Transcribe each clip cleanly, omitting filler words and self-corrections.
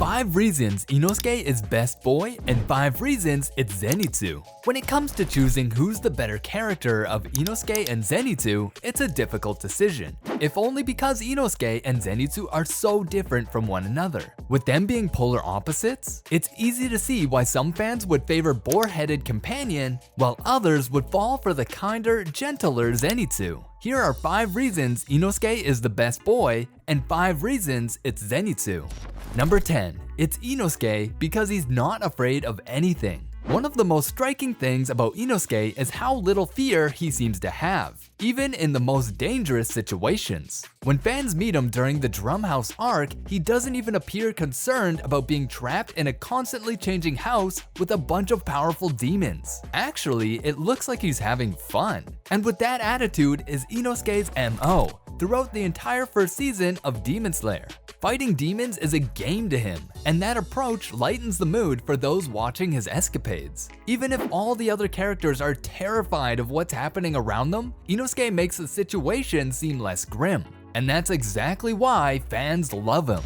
5 reasons Inosuke is best boy and 5 reasons it's Zenitsu. When it comes to choosing who's the better character of Inosuke and Zenitsu, it's a difficult decision, if only because Inosuke and Zenitsu are so different from one another. With them being polar opposites, it's easy to see why some fans would favor boar-headed companion, while others would fall for the kinder, gentler Zenitsu. Here are 5 reasons Inosuke is the best boy and 5 reasons it's Zenitsu. Number 10. It's Inosuke because he's not afraid of anything. One of the most striking things about Inosuke is how little fear he seems to have, even in the most dangerous situations. When fans meet him during the Drumhouse arc, he doesn't even appear concerned about being trapped in a constantly changing house with a bunch of powerful demons. Actually, it looks like he's having fun. And with that attitude is Inosuke's MO throughout the entire first season of Demon Slayer. Fighting demons is a game to him, and that approach lightens the mood for those watching his escapades. Even if all the other characters are terrified of what's happening around them, Inosuke makes the situation seem less grim. And that's exactly why fans love him.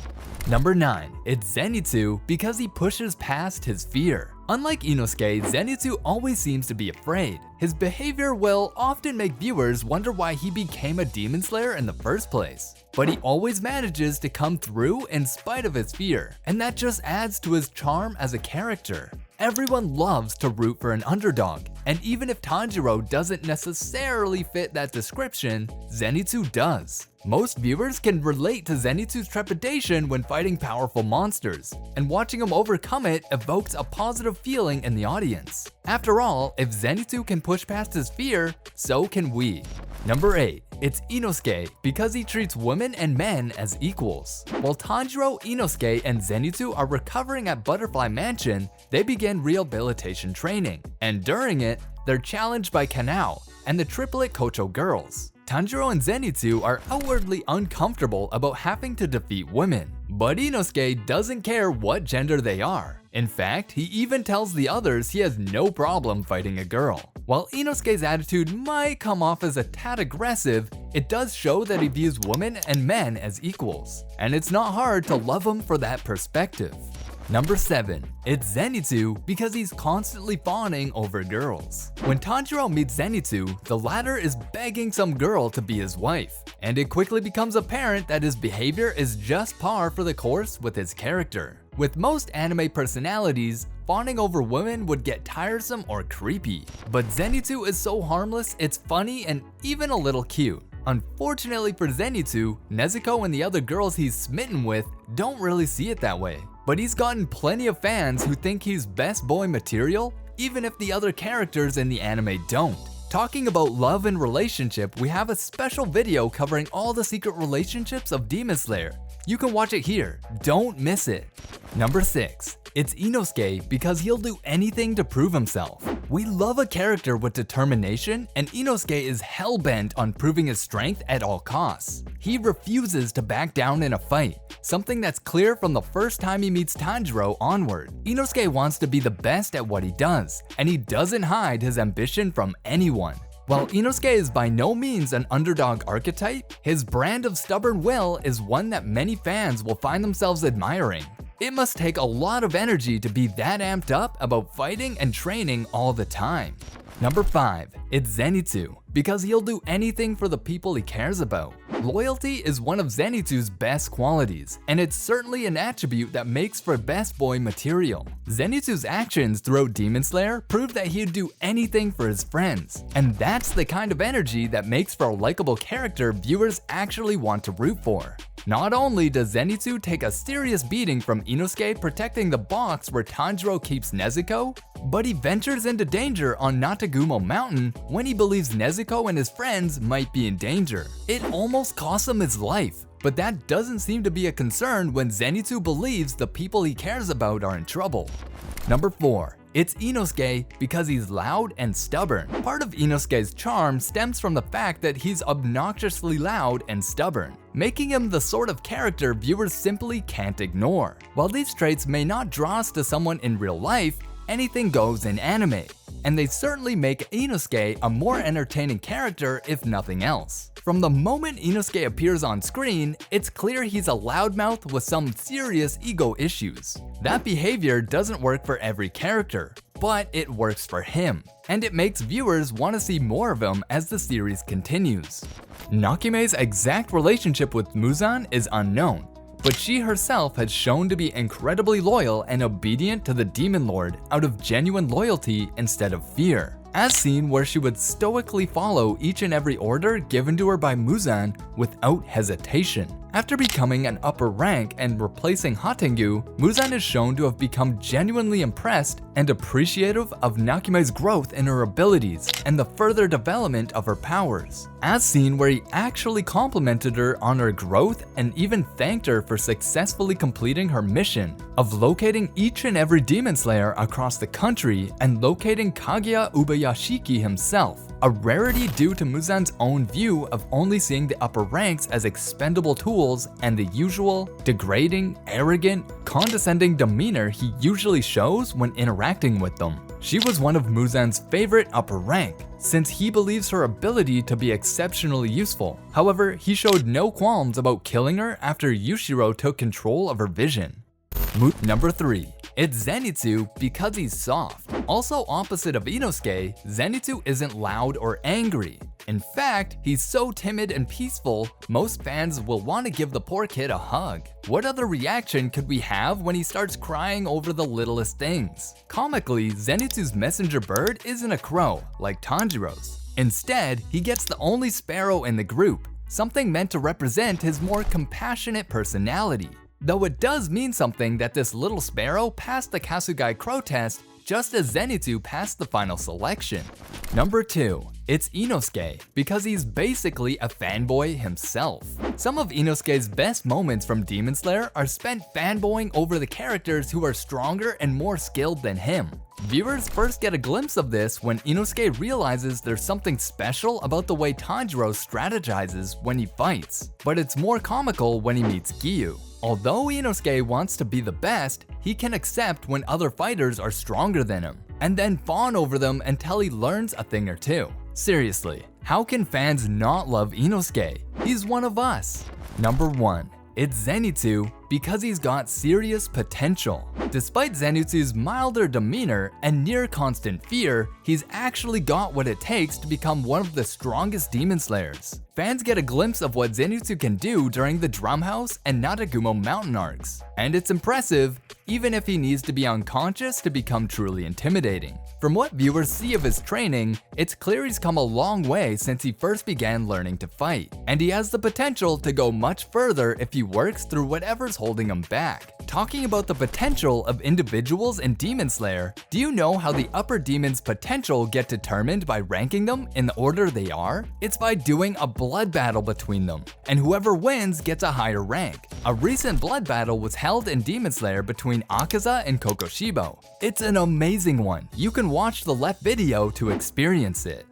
Number 9. It's Zenitsu because he pushes past his fear. Unlike Inosuke, Zenitsu always seems to be afraid. His behavior will often make viewers wonder why he became a demon slayer in the first place. But he always manages to come through in spite of his fear, and that just adds to his charm as a character. Everyone loves to root for an underdog, and even if Tanjiro doesn't necessarily fit that description, Zenitsu does. Most viewers can relate to Zenitsu's trepidation when fighting powerful monsters, and watching him overcome it evokes a positive feeling in the audience. After all, if Zenitsu can push past his fear, so can we. Number 8. It's Inosuke because he treats women and men as equals. While Tanjiro, Inosuke, and Zenitsu are recovering at Butterfly Mansion, they begin rehabilitation training, and during it, they're challenged by Kanao and the triplet Kocho girls. Tanjiro and Zenitsu are outwardly uncomfortable about having to defeat women, but Inosuke doesn't care what gender they are. In fact, he even tells the others he has no problem fighting a girl. While Inosuke's attitude might come off as a tad aggressive, it does show that he views women and men as equals, and it's not hard to love him for that perspective. Number 7. It's Zenitsu because he's constantly fawning over girls. When Tanjiro meets Zenitsu, the latter is begging some girl to be his wife, and it quickly becomes apparent that his behavior is just par for the course with his character. With most anime personalities, fawning over women would get tiresome or creepy, but Zenitsu is so harmless it's funny and even a little cute. Unfortunately for Zenitsu, Nezuko and the other girls he's smitten with don't really see it that way. But he's gotten plenty of fans who think he's best boy material, even if the other characters in the anime don't. Talking about love and relationship, we have a special video covering all the secret relationships of Demon Slayer. You can watch it here, don't miss it. Number 6. It's Inosuke because he'll do anything to prove himself. We love a character with determination, and Inosuke is hell-bent on proving his strength at all costs. He refuses to back down in a fight, something that's clear from the first time he meets Tanjiro onward. Inosuke wants to be the best at what he does, and he doesn't hide his ambition from anyone. While Inosuke is by no means an underdog archetype, his brand of stubborn will is one that many fans will find themselves admiring. It must take a lot of energy to be that amped up about fighting and training all the time. Number 5. It's Zenitsu because he'll do anything for the people he cares about. Loyalty is one of Zenitsu's best qualities, and it's certainly an attribute that makes for best boy material. Zenitsu's actions throughout Demon Slayer prove that he'd do anything for his friends, and that's the kind of energy that makes for a likable character viewers actually want to root for. Not only does Zenitsu take a serious beating from Inosuke protecting the box where Tanjiro keeps Nezuko, but he ventures into danger on Natagumo Mountain when he believes Nezuko and his friends might be in danger. It almost costs him his life, but that doesn't seem to be a concern when Zenitsu believes the people he cares about are in trouble. Number 4. It's Inosuke because he's loud and stubborn. Part of Inosuke's charm stems from the fact that he's obnoxiously loud and stubborn, making him the sort of character viewers simply can't ignore. While these traits may not draw us to someone in real life, anything goes in anime. and they certainly make Inosuke a more entertaining character if nothing else. From the moment Inosuke appears on screen, it's clear he's a loudmouth with some serious ego issues. That behavior doesn't work for every character, but it works for him, and it makes viewers want to see more of him as the series continues. Nakime's exact relationship with Muzan is unknown, but she herself has shown to be incredibly loyal and obedient to the Demon Lord out of genuine loyalty instead of fear, as seen where she would stoically follow each and every order given to her by Muzan without hesitation. After becoming an upper rank and replacing Hatengu, Muzan is shown to have become genuinely impressed and appreciative of Nakime's growth in her abilities and the further development of her powers, as seen where he actually complimented her on her growth and even thanked her for successfully completing her mission of locating each and every demon slayer across the country and locating Kaguya Ubayashiki himself, a rarity due to Muzan's own view of only seeing the upper ranks as expendable tools and the usual degrading, arrogant, condescending demeanor he usually shows when interacting with them. She was one of Muzan's favorite upper rank, since he believes her ability to be exceptionally useful. However, he showed no qualms about killing her after Yushiro took control of her vision. Number 3. It's Zenitsu because he's soft. Also opposite of Inosuke, Zenitsu isn't loud or angry. In fact, he's so timid and peaceful, most fans will want to give the poor kid a hug. What other reaction could we have when he starts crying over the littlest things? Comically, Zenitsu's messenger bird isn't a crow, like Tanjiro's. Instead, he gets the only sparrow in the group, something meant to represent his more compassionate personality. Though it does mean something that this little sparrow passed the Kasugai Crow test just as Zenitsu passed the final selection. Number 2. It's Inosuke, because he's basically a fanboy himself. Some of Inosuke's best moments from Demon Slayer are spent fanboying over the characters who are stronger and more skilled than him. Viewers first get a glimpse of this when Inosuke realizes there's something special about the way Tanjiro strategizes when he fights, but it's more comical when he meets Giyu. Although Inosuke wants to be the best, he can accept when other fighters are stronger than him, and then fawn over them until he learns a thing or two. Seriously, how can fans not love Inosuke? He's one of us. Number 1. It's Zenitsu because he's got serious potential. Despite Zenitsu's milder demeanor and near constant fear, he's actually got what it takes to become one of the strongest demon slayers. Fans get a glimpse of what Zenitsu can do during the Drumhouse and Natagumo mountain arcs, and it's impressive even if he needs to be unconscious to become truly intimidating. From what viewers see of his training, it's clear he's come a long way since he first began learning to fight, and he has the potential to go much further if he works through whatever's holding him back. Talking about the potential of individuals in Demon Slayer, do you know how the upper demons' potential get determined by ranking them in the order they are? It's by doing a blood battle between them, and whoever wins gets a higher rank. A recent blood battle was held in Demon Slayer between Akaza and Kokoshibo. It's an amazing one. You can watch the left video to experience it.